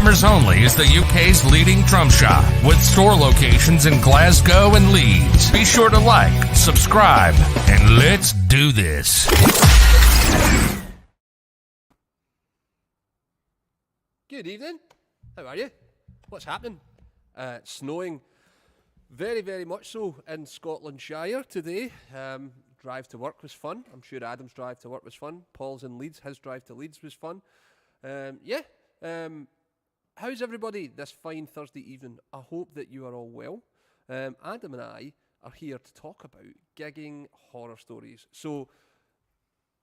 Drummers Only is the UK's leading drum shop with store locations in Glasgow and Leeds. Be sure to like, subscribe, and let's do this. Good evening. How are you? What's happening? Snowing very, very much so in Scotland Shire today. Drive to work was fun. I'm sure Adam's drive to work was fun. Paul's in Leeds. His drive to Leeds was fun. How's everybody this fine Thursday evening? I hope that you are all well. Adam and I are here to talk about gigging horror stories. So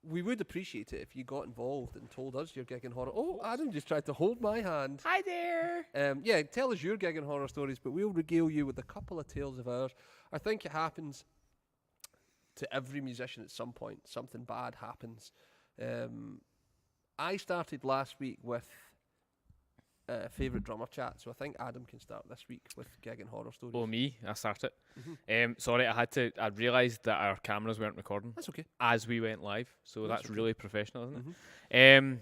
we would appreciate it if you got involved and told us your gigging horror. Oh, Adam just tried to hold my hand. Hi there. Tell us your gigging horror stories, but we'll regale you with a couple of tales of ours. I think it happens to every musician at some point. Something bad happens. I started last week with favourite drummer chat, so I think Adam can start this week with gigging horror stories. Oh, me? I started. Sorry, I realised that our cameras weren't recording. That's okay. As we went live, so that's okay. really professional, isn't it?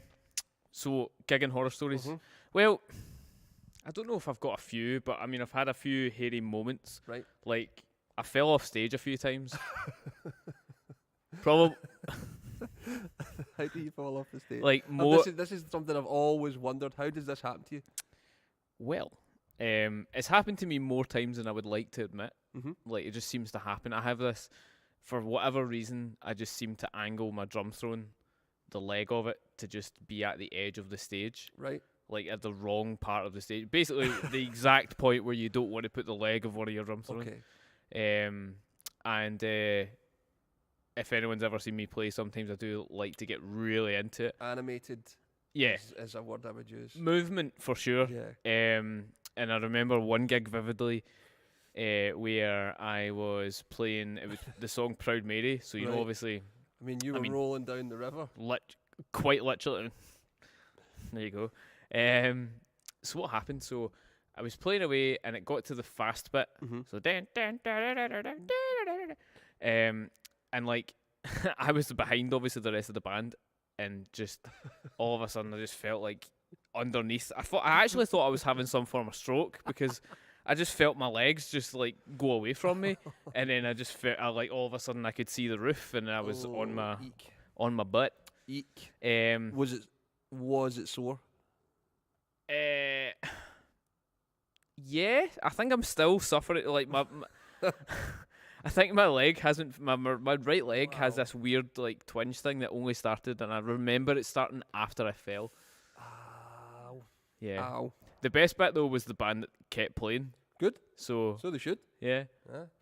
So, gigging horror stories. Well, I don't know if I've got a few, but I mean, I've had a few hairy moments. Right. Like, I fell off stage a few times. Probably. How do you fall off the stage? Like more. This is something I've always wondered. How does this happen to you? Well, it's happened to me more times than I would like to admit. Like, it just seems to happen. I have this, for whatever reason, I just seem to angle my drum throwing, the leg of it, to just be at the edge of the stage. Right. Like, at the wrong part of the stage. Basically, the exact point where you don't want to put the leg of one of your drum throwing. Okay. If anyone's ever seen me play, sometimes I do like to get really into it. Animated. Yeah. Is a word I would use. Movement, for sure. Yeah. And I remember one gig vividly where I was playing, it was the song Proud Mary, so you know, obviously... I mean, you were rolling down the river. Quite literally. There you go. So what happened? So I was playing away and it got to the fast bit. So and like I was behind obviously the rest of the band, and just all of a sudden I just felt like underneath. I actually thought I was having some form of stroke, because I just felt my legs just like go away from me, and then I just felt like all of a sudden I could see the roof, and I was on my butt. Eek. Was it sore? Yeah, I think I'm still suffering. Like my I think my leg hasn't. My right leg has this weird like twinge thing that only started, and I remember it starting after I fell. Ow. Yeah. Ow. The best bit though was the band that kept playing. Good. So they should. Yeah.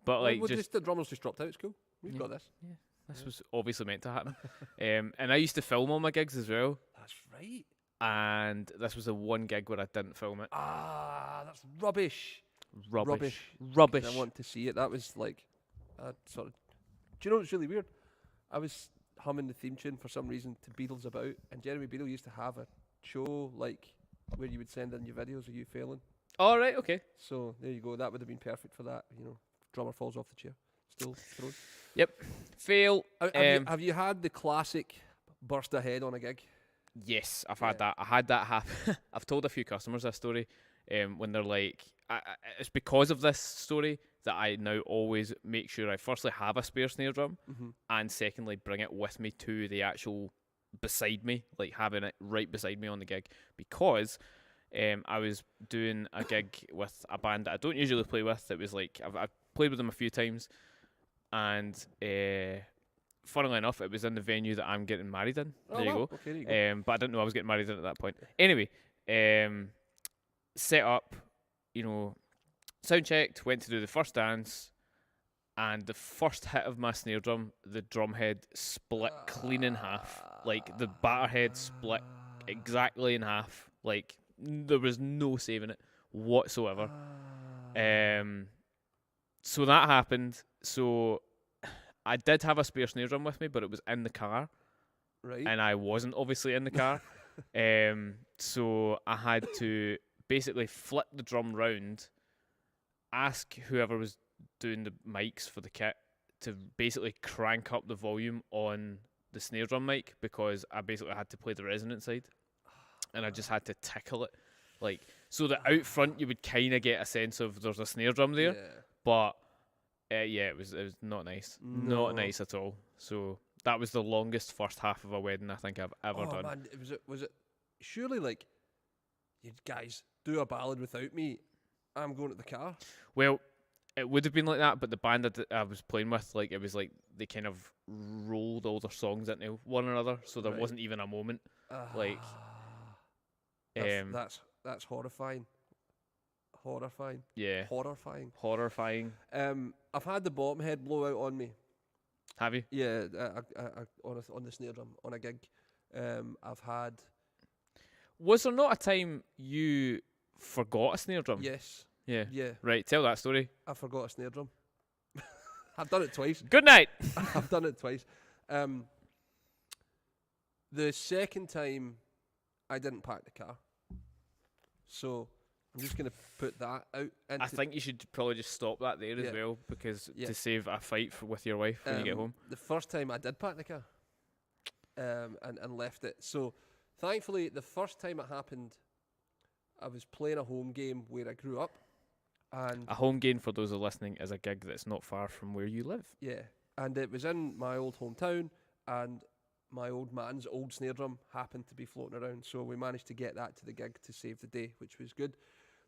But like, just the drummers just dropped out. It's cool. We've got this. Yeah. This was obviously meant to happen. And I used to film all my gigs as well. That's right. And this was the one gig where I didn't film it. That's rubbish. Rubbish. I want to see it. That was like. Do you know what's really weird? I was humming the theme tune for some reason to Beatles About, and Jeremy Beadle used to have a show like where you would send in your videos of you failing. All right, okay. So there you go. That would have been perfect for that. You know, drummer falls off the chair, still thrown. Yep. Fail. Have you had the classic burst a head on a gig? Yes, I've had that. I had that happen. I've told a few customers this story. When they're like, it's because of this story that I now always make sure I firstly have a spare snare drum, and secondly bring it with me to the actual beside me, like having it right beside me on the gig, because I was doing a gig with a band that I don't usually play with. It was like I've played with them a few times, and funnily enough, it was in the venue that I'm getting married in. There you go. Okay, there you go. But I didn't know I was getting married in at that point. Anyway, set up, sound checked, went to do the first dance, and the first hit of my snare drum, the drum head split clean in half. Like, the batter head split exactly in half. Like, there was no saving it whatsoever. So that happened. So I did have a spare snare drum with me, but it was in the car. Right. And I wasn't obviously in the car. So I had to basically flip the drum round, ask whoever was doing the mics for the kit to basically crank up the volume on the snare drum mic, because I basically had to play the resonant side, and I just had to tickle it Like, so that out front you would kind of get a sense of there's a snare drum there, but yeah, it was not nice, not nice at all. So that was the longest first half of a wedding I think I've ever done. Man, was it surely like, you guys do a ballad without me, I'm going to the car? Well, it would have been like that, but the band that I was playing with, like, it was like they kind of rolled all their songs into one another, so there wasn't even a moment. Like, that's horrifying. Horrifying. Yeah. Horrifying. I've had the bottom head blow out on me. Have you? Yeah, on the snare drum on a gig. I've had. Was there not a time you forgot a snare drum? Yes. Yeah. Yeah. Right, tell that story. I forgot a snare drum. I've done it twice. Good night. I've done it twice. The second time, I didn't pack the car. So I'm just going to put that out. I think you should probably just stop that there as well, because to save a fight with your wife when you get home. The first time I did pack the car and left it. So thankfully, the first time it happened, I was playing a home game where I grew up. And a home game, for those who are listening, is a gig that's not far from where you live. Yeah, and it was in my old hometown, and my old man's old snare drum happened to be floating around, so we managed to get that to the gig to save the day, which was good.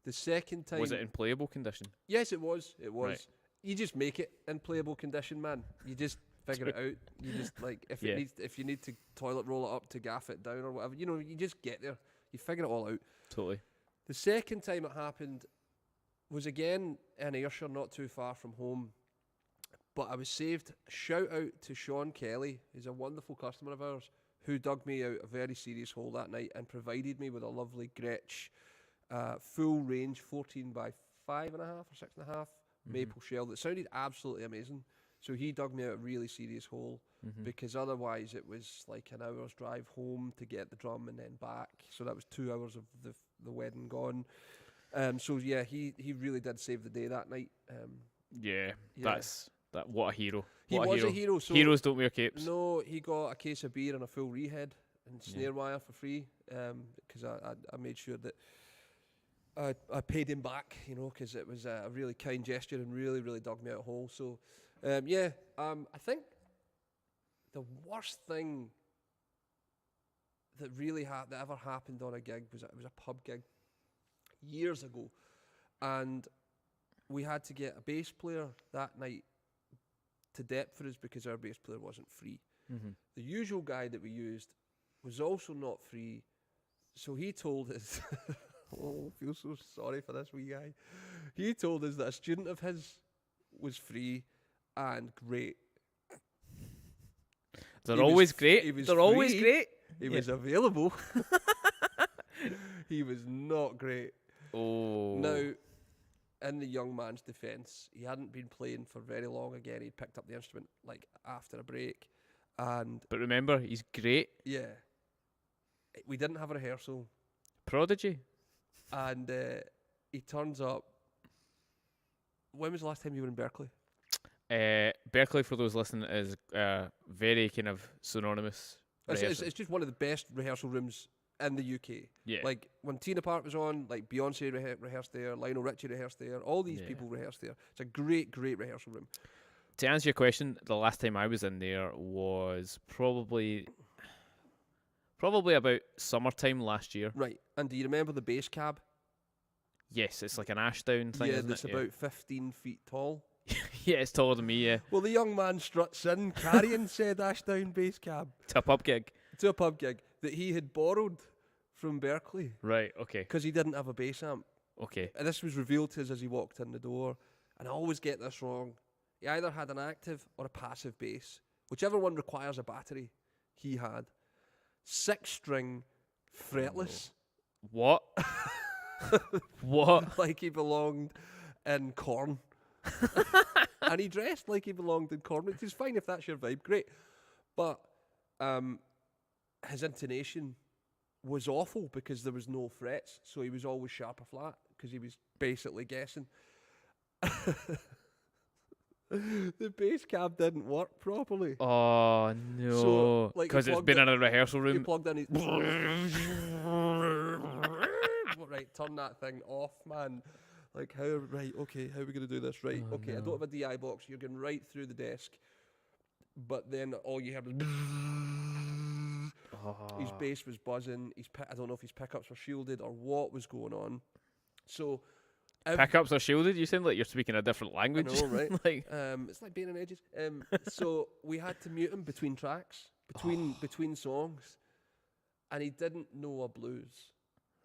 The second time... Was it in playable condition? Yes, it was. It was. Right. You just make it in playable condition, man. You just figure it out. You just, like, if you need to toilet roll it up to gaff it down or whatever, you just get there. You figure it all out. Totally. The second time it happened was again in Ayrshire, not too far from home, but I was saved. Shout out to Sean Kelly, he's a wonderful customer of ours, who dug me out a very serious hole that night and provided me with a lovely Gretsch full range 14 by 5.5 or 6.5 maple shell that sounded absolutely amazing. So he dug me out a really serious hole, because otherwise it was like an hour's drive home to get the drum and then back. So that was 2 hours of the wedding gone. So yeah, he really did save the day that night. What a hero. He was a hero. So heroes don't wear capes. No, he got a case of beer and a full rehead and snare wire for free, because I made sure that I paid him back, because it was a really kind gesture and really dug me out a hole. So I think the worst thing that that ever happened on a gig was it was a pub gig years ago, and we had to get a bass player that night to depth for us because our bass player wasn't free. The usual guy that we used was also not free, so he told us I feel so sorry for this wee guy. He told us that a student of his was free and great. They're always great. They're always great. He was available. He was not great. Oh. Now, in the young man's defence, he hadn't been playing for very long again. He'd picked up the instrument like after a break. But remember, he's great. Yeah. We didn't have a rehearsal. Prodigy. And he turns up. When was the last time you were in Berkeley? Berkeley, for those listening, is very kind of synonymous. It's just one of the best rehearsal rooms in the UK. Yeah. Like when Tina Park was on, like Beyonce rehearsed there, Lionel Richie rehearsed there, all these people rehearsed there. It's a great rehearsal room. To answer your question, the last time I was in there was probably about summertime last year. Right. And do you remember the bass cab? Yes, it's like an Ashdown thing, isn't that's about 15 feet tall. Yeah, it's taller than me, yeah. Well, the young man struts in carrying said Ashdown bass cab. To a pub gig That he had borrowed from Berkeley. Right, okay. Because he didn't have a bass amp. Okay. And this was revealed to us as he walked in the door. And I always get this wrong. He either had an active or a passive bass. Whichever one requires a battery, he had. 6-string, fretless. What? What? Like he belonged in Korn. And he dressed like he belonged in Korn, which is fine if that's your vibe, great. But his intonation was awful because there was no frets, so he was always sharp or flat because he was basically guessing. The bass cab didn't work properly. Oh no! So, like, because it's been in a rehearsal room. He plugged in his right. turn that thing off, man. Like, how are we going to do this? Right, Oh, okay, I no. don't have a DI box. You're going right through the desk. But then all you heard was... His bass was buzzing. I don't know if his pickups were shielded or what was going on. So... Pickups are shielded? You sound like you're speaking a different I language. know, right? Like, it's like being on edges. So we had to mute him between tracks, between songs. And he didn't know a blues.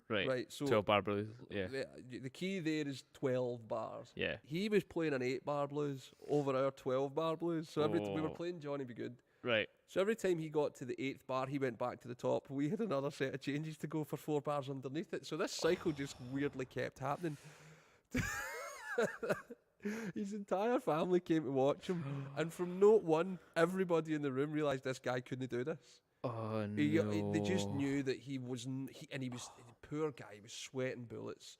right. So 12 bar blues. Yeah. the key there is 12 bars. Yeah. He was playing an 8-bar blues over our 12-bar blues. So we were playing Johnny Be Good. Right. So every time he got to the 8th bar, he went back to the top. We had another set of changes to go for 4 bars underneath it. So this cycle just weirdly kept happening. His entire family came to watch him. And from note one, everybody in the room realised this guy couldn't do this. Oh, no. They just knew that he was, the poor guy, he was sweating bullets.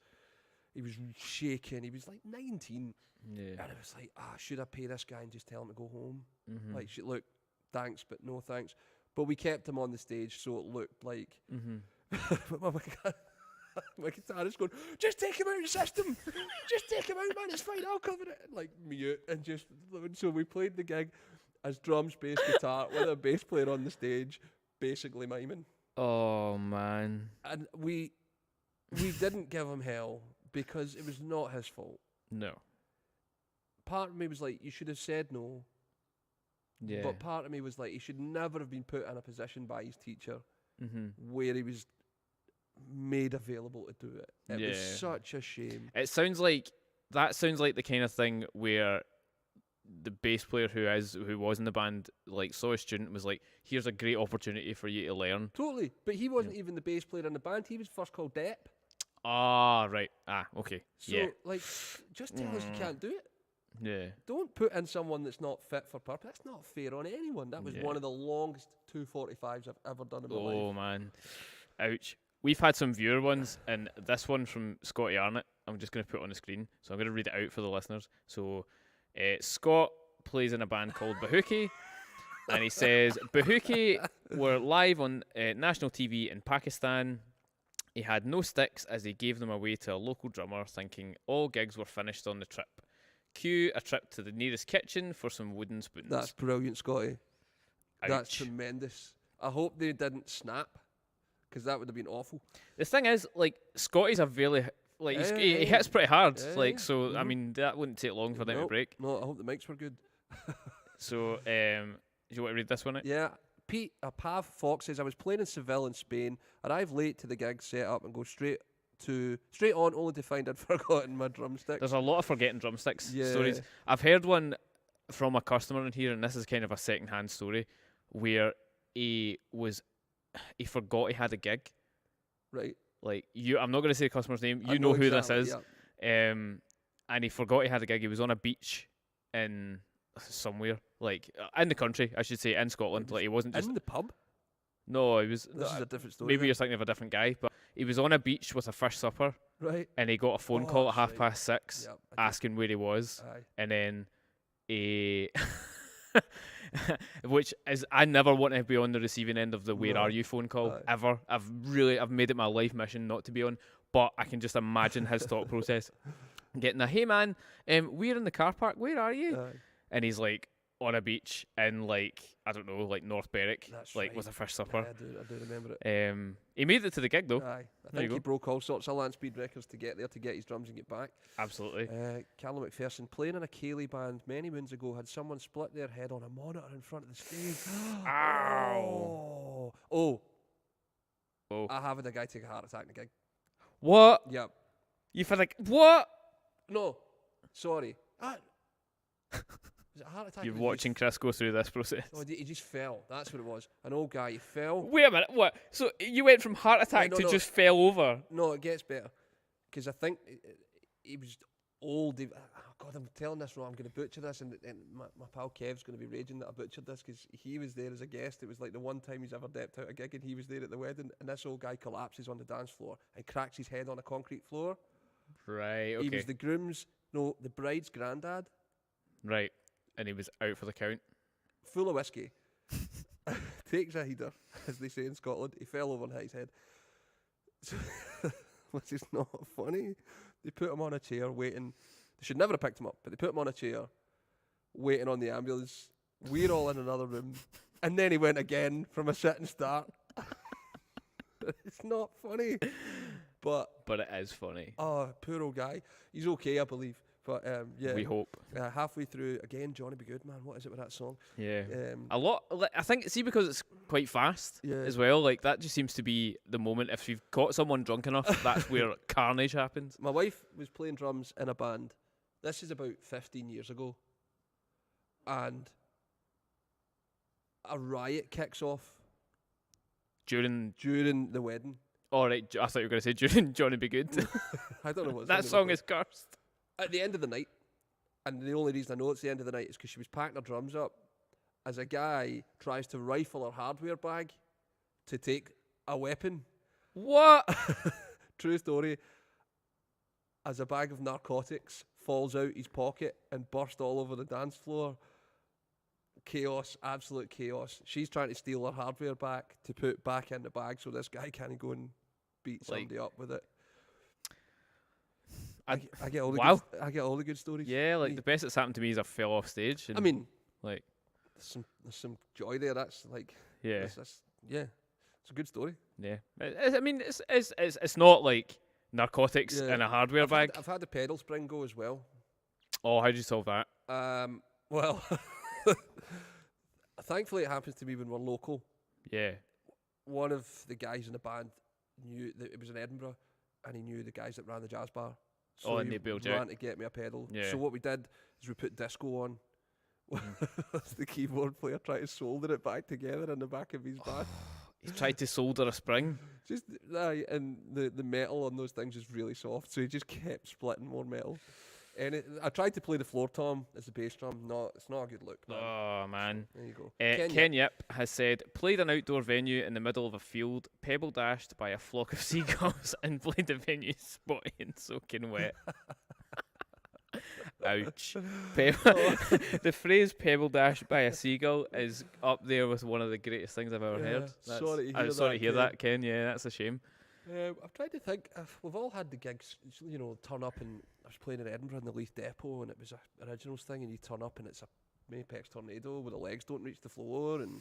He was shaking. He was like 19. Yeah. And it was like, should I pay this guy and just tell him to go home? Mm-hmm. Like, look, thanks, but no thanks. But we kept him on the stage, so it looked like... Mm-hmm. my guitarist going, just take him out of the system. Just take him out, man. It's fine. I'll cover it. Like, mute. And just... So we played the gig as drums, bass, guitar, with a bass player on the stage, basically miming. Oh, man. And we didn't give him hell because it was not his fault. No. Part of me was like, you should have said no. Yeah. But part of me was like, he should never have been put in a position by his teacher where he was made available to do it. It was such a shame. It sounds like the kind of thing where the bass player who was in the band like saw a student was like, here's a great opportunity for you to learn. Totally. But he wasn't even the bass player in the band. He was first called Depp. Ah, right. Okay. So, yeah. like, just tell us you can't do it. Yeah. Don't put in someone that's not fit for purpose. That's not fair on anyone. That was one of the longest 245s I've ever done in my life. Oh, man. Ouch. We've had some viewer ones, and this one from Scotty Arnott, I'm just going to put on the screen. So I'm going to read it out for the listeners. So Scott plays in a band called Bahuki, and he says, Bahuki were live on national TV in Pakistan. He had no sticks as he gave them away to a local drummer, thinking all gigs were finished on the trip. Cue a trip to the nearest kitchen for some wooden spoons. That's brilliant, Scotty. Ouch. That's tremendous. I hope they didn't snap, because that would have been awful. The thing is, like, Scotty's a very, like, he hits pretty hard. So, I mean, that wouldn't take long for them to break. No, I hope the mics were good. So, do you want to read this one out? Yeah. Pete, Pav Fox says, I was playing in Seville in Spain, arrived late to the gig set up and go straight on, only to find I'd forgotten my drumsticks. There's a lot of forgetting drumsticks stories. I've heard one from a customer in here, and this is kind of a second-hand story, where he forgot he had a gig. Right. Like, I'm not going to say the customer's name. You know know who exactly, this is. yeah. And he forgot he had a gig. He was on a beach in somewhere, like in the country, I should say, in Scotland. Like, he wasn't just in the pub. No, he was. This is a different story. Maybe you're thinking of a different guy, but he was on a beach with a fish supper, right? And he got a phone call at 6:30 Yep, asking where he was, Aye. and then which is, I never want to be on the receiving end of the "Where are you" phone call ever. I've made it my life mission not to be on, but I can just imagine his thought process. Getting a, hey man, we're in the car park. Where are you? And he's like on a beach in, like, I don't know, like North Berwick, That's like right. with a fish supper. I do remember it. He made it to the gig though. Aye. I There you think he go. broke all sorts of land speed records to get there, to get his drums and get back. Absolutely. Callum McPherson, playing in a Cayley band many moons ago, had someone split their head on a monitor in front of the stage. Ow. Oh. Oh. I have had a guy take a heart attack in a gig. What? Yep. You feel like, what? No. Sorry. Was it a heart attack? You're watching Chris go through this process. Oh, he just fell. That's what it was. An old guy. He fell. Wait a minute, what? So you went from heart attack to just fell over? No, it gets better. Because I think he was old. Oh God, I'm telling this wrong. I'm going to butcher this. And my pal Kev's going to be raging that I butchered this, because he was there as a guest. It was like the one time he's ever depped out a gig, and he was there at the wedding. And this old guy collapses on the dance floor and cracks his head on a concrete floor. Right, okay. He was the bride's granddad. Right. And he was out for the count. Full of whiskey. Takes a header, as they say in Scotland. He fell over and hit his head. So which is not funny. They put him on a chair waiting. They should never have picked him up, but they put him on a chair waiting on the ambulance. We're all in another room. And then he went again from a sitting start. It's not funny. But it is funny. oh, poor old guy. He's okay, I believe. But yeah. We hope. Halfway through, again, Johnny Be Good, man. What is it with that song? Yeah. Um, A lot. I think, see, because it's quite fast Yeah. as well, like, that just seems to be the moment. If you've caught someone drunk enough, that's where carnage happens. My wife was playing drums in a band. This is about 15 years ago. And a riot kicks off During. the wedding. All right, I thought you were going to say during Johnny Be Good. I don't know what That song is cursed. at the end of the night. And the only reason I know it's the end of the night is because she was packing her drums up as a guy tries to rifle her hardware bag to take a weapon. What? True story. As a bag of narcotics falls out his pocket and burst all over the dance floor. Chaos, absolute chaos. She's trying to steal her hardware back to put back in the bag so this guy can't go and beat somebody up with it. I get all the Wow. I get all the good stories. Yeah, like, the best that's happened to me is I fell off stage. And, I mean, like, there's some joy there. That's like, yeah, yeah, it's a good story. yeah. I mean, it's not like narcotics Yeah. in a hardware bag. I've had the pedal spring go as well. Oh, how'd you solve that? Well, thankfully it happens to me when we're local. Yeah. One of the guys in the band knew that it was in Edinburgh, and he knew the guys that ran the jazz bar. So And he they bailed you ran out. to get me a pedal. Yeah. So what we did is we put disco on. That's the keyboard player trying to solder it back together in the back of his band. He tried to solder a spring. Just and the metal on those things is really soft, so he just kept splitting more metal. And I tried to play the floor tom as the bass drum. It's not a good look, man. Oh, man. There you go. Ken Yip has said, played an outdoor venue in the middle of a field, pebble dashed by a flock of seagulls, and played the venue spotty and soaking wet. Ouch. The phrase pebble dashed by a seagull is up there with one of the greatest things I've ever Yeah, heard. sorry to I'm hear sorry that, to hear Ken. that, Ken. Yeah, that's a shame. I've tried to think. We've all had the gigs, turn up, and I was playing in Edinburgh in the Leith Depot, and it was a originals thing, and you turn up, and it's a Mapex Tornado where the legs don't reach the floor, and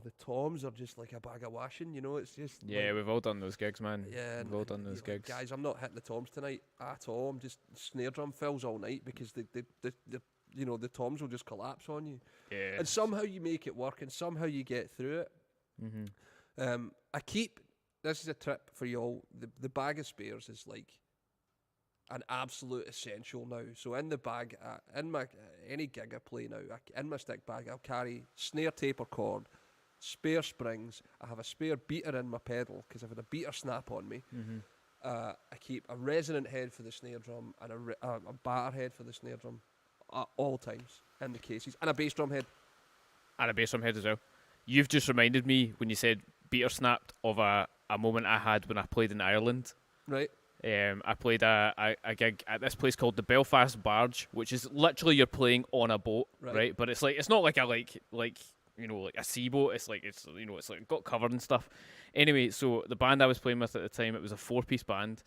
the toms are just like a bag of washing, It's just Yeah, we've all done those gigs, man. yeah. We've all done those you're like, gigs. guys, I'm not hitting the toms tonight at all. I'm just snare drum fills all night because the toms will just collapse on you, Yeah. and somehow you make it work, and somehow you get through it. Mm-hmm. This is a tip for you all. The bag of spares is like an absolute essential now. So in the bag, in my any gig I play now, in my stick bag, I'll carry snare tape or cord, spare springs. I have a spare beater in my pedal because I've had a beater snap on me. Mm-hmm. I keep a resonant head for the snare drum and a batter head for the snare drum at all times in the cases, and a bass drum head. And a bass drum head as well. You've just reminded me, when you said beater snapped, of a moment I had when I played in Ireland. Right. I played a gig at this place called the Belfast Barge, which is literally you're playing on a boat, right? But it's not like a like a sea boat. It's like it's got cover and stuff. Anyway, so the band I was playing with at the time, it was a 4-piece band,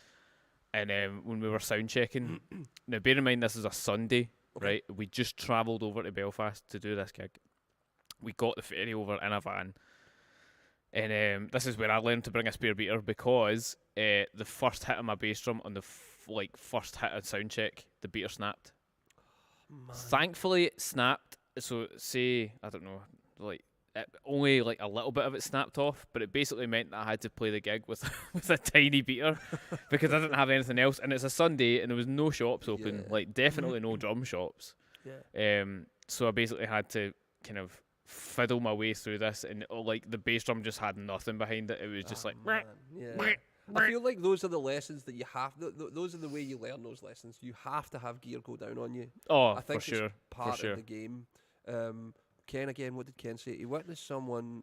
and when we were sound checking, now bear in mind this is a Sunday, right? We just travelled over to Belfast to do this gig. We got the ferry over in a van. And this is where I learned to bring a spare beater, because the first hit of my bass drum on the first hit of sound check, the beater snapped. Thankfully, it snapped. So say, I don't know, only like a little bit of it snapped off, but it basically meant that I had to play the gig with with a tiny beater because I didn't have anything else. And it's a Sunday, and there was no shops open, definitely no drum shops. Yeah. So I basically had to kind of fiddle my way through this, and the bass drum just had nothing behind it. It was just Man, yeah. I feel like those are the lessons that you have. Those are the way you learn those lessons. You have to have gear go down on you. Oh, I think for sure, it's part for sure. of the game. Ken again. What did Ken say? He witnessed someone.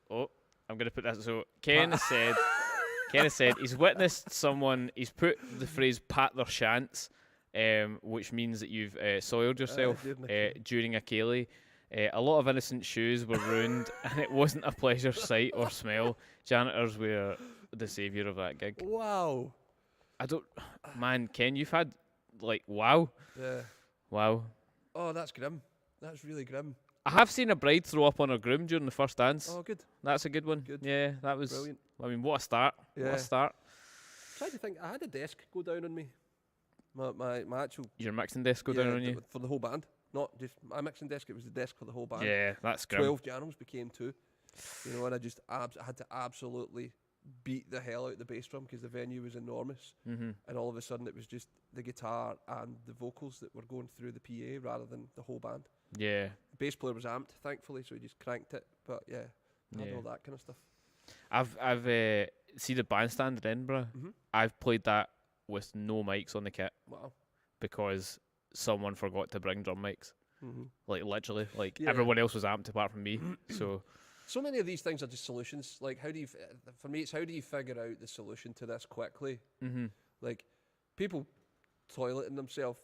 Oh, I'm gonna put that. So Ken has said he's witnessed someone. He's put the phrase "pat their shants," which means that you've soiled yourself during a ceilidh. A lot of innocent shoes were ruined, and it wasn't a pleasure sight or smell. Janitors were the saviour of that gig. Wow. I don't, man, Ken, you've had, like, wow. Yeah. Wow. Oh, that's grim. That's really grim. I have seen a bride throw up on her groom during the first dance. Oh, good. That's a good one. Good. Yeah, that was Brilliant. I mean, what a start. What Yeah. a start. Trying to think, I had a desk go down on me. My actual Your mixing desk go down on you. for the whole band. Not just my mixing desk. It was the desk for the whole band. Yeah, that's grim. 12 Janums became 2. You know, and I just I had to absolutely beat the hell out the bass drum because the venue was enormous. Mm-hmm. And all of a sudden it was just the guitar and the vocals that were going through the PA rather than the whole band. Yeah. The bass player was amped, thankfully, so he just cranked it. But yeah, I had Yeah. all that kind of stuff. I've see the bandstand in Edinburgh. Mm-hmm. I've played that with no mics on the kit Wow. because someone forgot to bring drum mics. Mm-hmm. Like literally, like Yeah. everyone else was amped apart from me. So many of these things are just solutions. Like, how do you? For me, it's how do you figure out the solution to this quickly? mm-hmm. Like, people toileting themselves,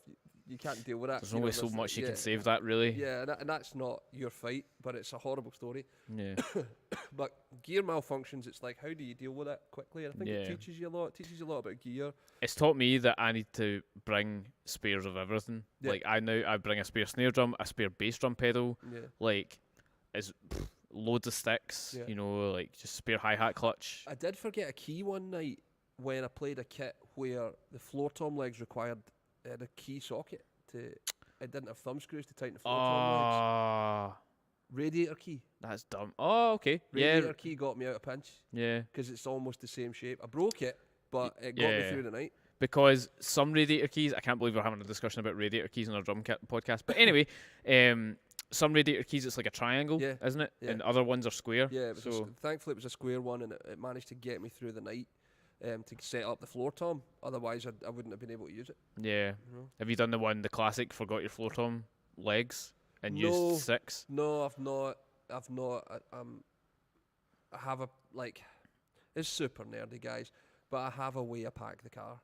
you can't deal with that. There's you know, only so there's much you yeah, can save that really. Yeah, and that's not your fight, but it's a horrible story. Yeah. But gear malfunctions, it's like, how do you deal with it quickly? And I think it Yeah. teaches you a lot. It teaches you a lot about gear. It's taught me that I need to bring spares of everything. Yeah. Like I bring a spare snare drum, a spare bass drum pedal, Yeah. like loads of sticks, Yeah. you know, like just spare hi-hat clutch. I did forget a key one night when I played a kit where the floor tom legs required the key socket to. It didn't have thumb screws to tighten the floor tom legs. Ah, Radiator key. that's dumb. Oh, okay. Radiator key got me out of pinch Yeah. because it's almost the same shape. I broke it, but it got me Yeah. through the night. Because some radiator keys, I can't believe we're having a discussion about radiator keys on our drum kit podcast. But anyway, some radiator keys it's like a triangle, Yeah. isn't it? Yeah. And other ones are square. Yeah, it was So thankfully it was a square one, and it managed to get me through the night to set up the floor tom. Otherwise, I wouldn't have been able to use it. yeah. You know? Have you done the classic forgot your floor tom legs and No. used 6? No, I've not. I have a like. It's super nerdy, guys, but I have a way I pack the car.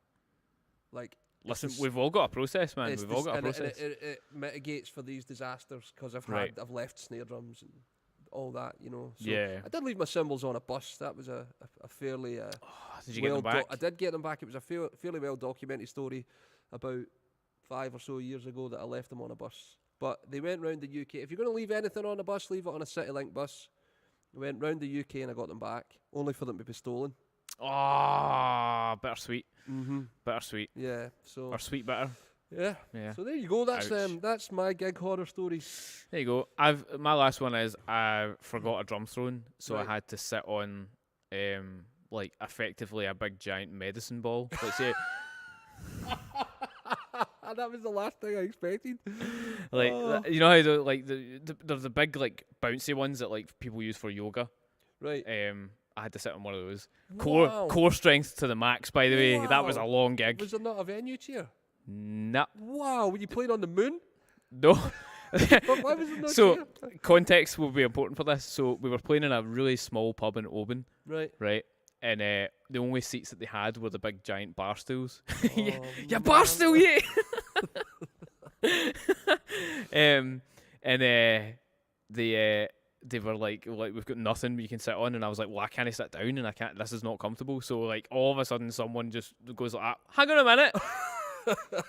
Like, Listen, it's we've all got a process, man. it's We've all got a and process. it mitigates for these disasters because Right. I've left snare drums and all that, you know. So Yeah. I did leave my cymbals on a bus. That was a fairly Did you get them back? I did get them back. It was a fairly well documented story about 5 or so years ago that I left them on a bus. But they went round the UK. If you're going to leave anything on a bus, leave it on a CityLink bus. I went round the UK and I got them back, only for them to be stolen. Oh, bittersweet. Mm-hmm. Bittersweet. Yeah. So Or sweet bitter. yeah. Yeah. So there you go. Ouch. That's my gig horror stories. There you go. My last one is I forgot a drum throne, so Right. I had to sit on like effectively a big giant medicine ball. Let's say That was the last thing I expected. like Oh. you know how they're the big like bouncy ones that like people use for yoga. Right. I had to sit on one of those. Wow. Core strength to the max, by the way. That was a Wow. long gig. Was there not a venue chair? Nah. Wow. Were you playing on the moon? No. But why was there no So chair? context will be important for this. So we were playing in a really small pub in Oban, Right. right? And the only seats that they had were the big giant bar stools. Oh, Yeah, bar stool, yeah. They were like we've got nothing you can sit on, and I was like, well, I can't sit down, and I can't. This is not comfortable. So like all of a sudden, someone just goes like, hang on a minute.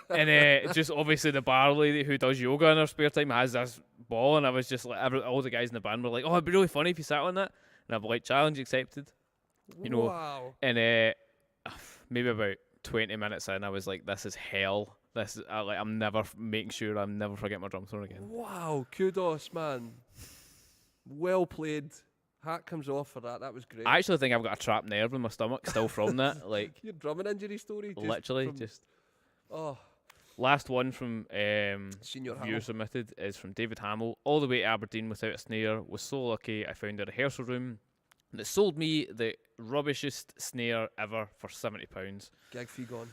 And just obviously the bar lady who does yoga in her spare time has this ball, and I was just like, all the guys in the band were like, oh, it'd be really funny if you sat on that, and I'm like, challenge accepted, you know. Wow. And maybe about 20 minutes in, I was like, this is hell. This is I'm never making sure I'm never forget my drum throne again. Wow. Kudos, man. Well played. Hat comes off for that. That was great. I actually think I've got a trapped nerve in my stomach still from that. Like Your drumming injury story. literally, from- just Oh, last one from Senior viewer Hamill. submitted is from David Hamill. All the way to Aberdeen without a snare. Was so lucky I found a rehearsal room that sold me the rubbishest snare ever for £70. Gig fee gone.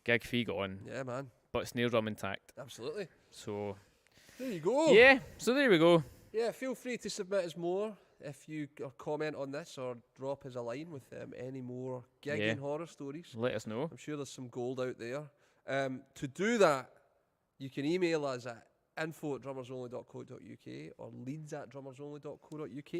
Gig fee gone, Yeah, man. but snare drum intact. Absolutely. So There you go. yeah, so there we go. Yeah, feel free to submit us more if you comment on this or drop us a line with any more gigging Yeah. horror stories. Let us know. I'm sure there's some gold out there. To do that, you can email us at info@drummersonly.co.uk or leeds@drummersonly.co.uk.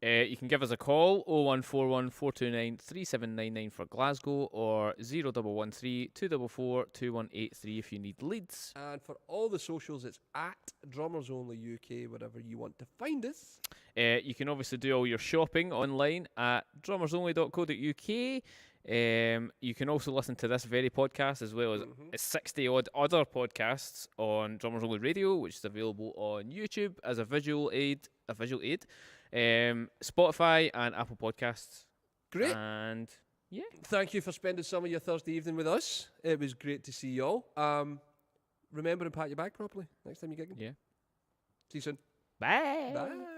You can give us a call 0141 429 3799 for Glasgow or 0113 244 2183 if you need Leeds. And for all the socials, it's at Drummers Only UK, wherever you want to find us. You can obviously do all your shopping online at drummersonly.co.uk. You can also listen to this very podcast as well as 60 odd other podcasts on Drummers Only Radio, which is available on YouTube as a visual aid, Spotify and Apple Podcasts. Great. And yeah, Thank you for spending some of your Thursday evening with us. It was great to see you all. Remember and pack your bag properly next time you're gigging. yeah. See you soon. Bye. Bye.